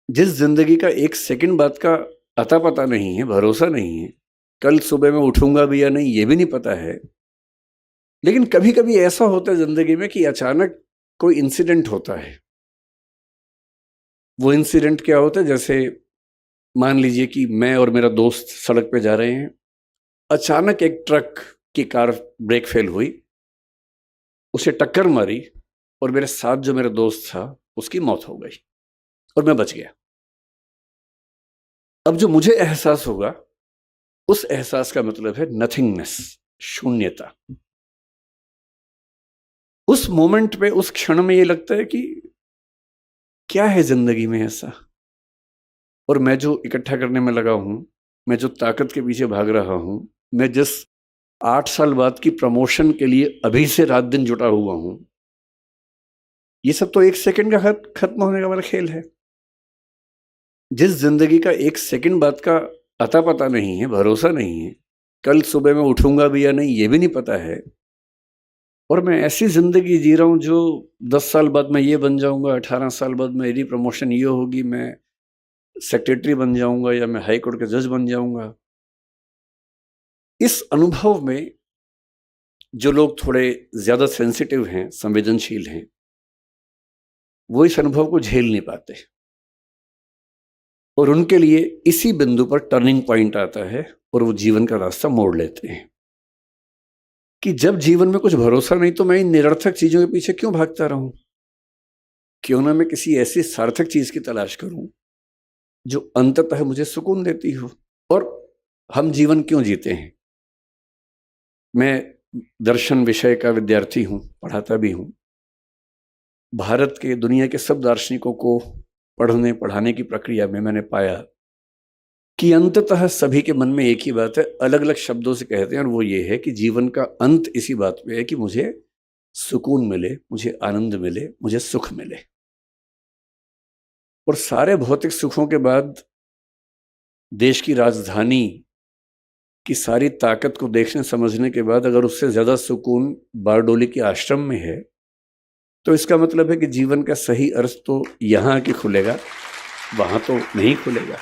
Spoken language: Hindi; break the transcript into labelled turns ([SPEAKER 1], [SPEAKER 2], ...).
[SPEAKER 1] जिस जिंदगी का एक सेकंड बाद का अता पता नहीं है, भरोसा नहीं है, कल सुबह मैं उठूंगा भी या नहीं ये भी नहीं पता है। लेकिन कभी कभी ऐसा होता है जिंदगी में कि अचानक कोई इंसिडेंट होता है। वो इंसिडेंट क्या होता है, जैसे मान लीजिए कि मैं और मेरा दोस्त सड़क पे जा रहे हैं, अचानक एक ट्रक की कार ब्रेक फेल हुई, उसे टक्कर मारी और मेरे साथ जो मेरा दोस्त था उसकी मौत हो गई और मैं बच गया। अब जो मुझे एहसास होगा, उस एहसास का मतलब है नथिंगनेस, शून्यता। उस मोमेंट पे, उस क्षण में ये लगता है कि क्या है जिंदगी में ऐसा। और मैं जो इकट्ठा करने में लगा हूं, मैं जो ताकत के पीछे भाग रहा हूं, मैं जिस 8 साल बाद की प्रमोशन के लिए अभी से रात दिन जुटा हुआ हूं, ये सब तो एक सेकंड का खत्म होने का वाला खेल है। जिस जिंदगी का एक सेकंड बाद का अता पता नहीं है, भरोसा नहीं है, कल सुबह मैं उठूंगा भी या नहीं ये भी नहीं पता है, और मैं ऐसी जिंदगी जी रहा हूं जो 10 साल बाद मैं ये बन जाऊंगा, 18 साल बाद मेरी प्रमोशन ये होगी, मैं सेक्रेटरी बन जाऊंगा या मैं हाई कोर्ट का जज बन जाऊंगा। इस अनुभव में जो लोग थोड़े ज्यादा सेंसिटिव हैं, संवेदनशील हैं, वो इस अनुभव को झेल नहीं पाते और उनके लिए इसी बिंदु पर टर्निंग पॉइंट आता है और वो जीवन का रास्ता मोड़ लेते हैं कि जब जीवन में कुछ भरोसा नहीं तो मैं इन निरर्थक चीजों के पीछे क्यों भागता रहूं। क्यों ना मैं किसी ऐसी सार्थक चीज की तलाश करूं जो अंततः मुझे सुकून देती हो। और हम जीवन क्यों जीते हैं? मैं दर्शन विषय का विद्यार्थी हूं, पढ़ाता भी हूं। भारत के, दुनिया के सब दार्शनिकों को पढ़ने पढ़ाने की प्रक्रिया में मैंने पाया कि अंततः सभी के मन में एक ही बात है, अलग अलग शब्दों से कहते हैं, और वो ये है कि जीवन का अंत इसी बात पे है कि मुझे सुकून मिले, मुझे आनंद मिले, मुझे सुख मिले। और सारे भौतिक सुखों के बाद देश की राजधानी की सारी ताकत को देखने समझने के बाद अगर उससे ज्यादा सुकून बारडोली के आश्रम में है, तो इसका मतलब है कि जीवन का सही अर्थ तो यहां आके खुलेगा, वहां तो नहीं खुलेगा।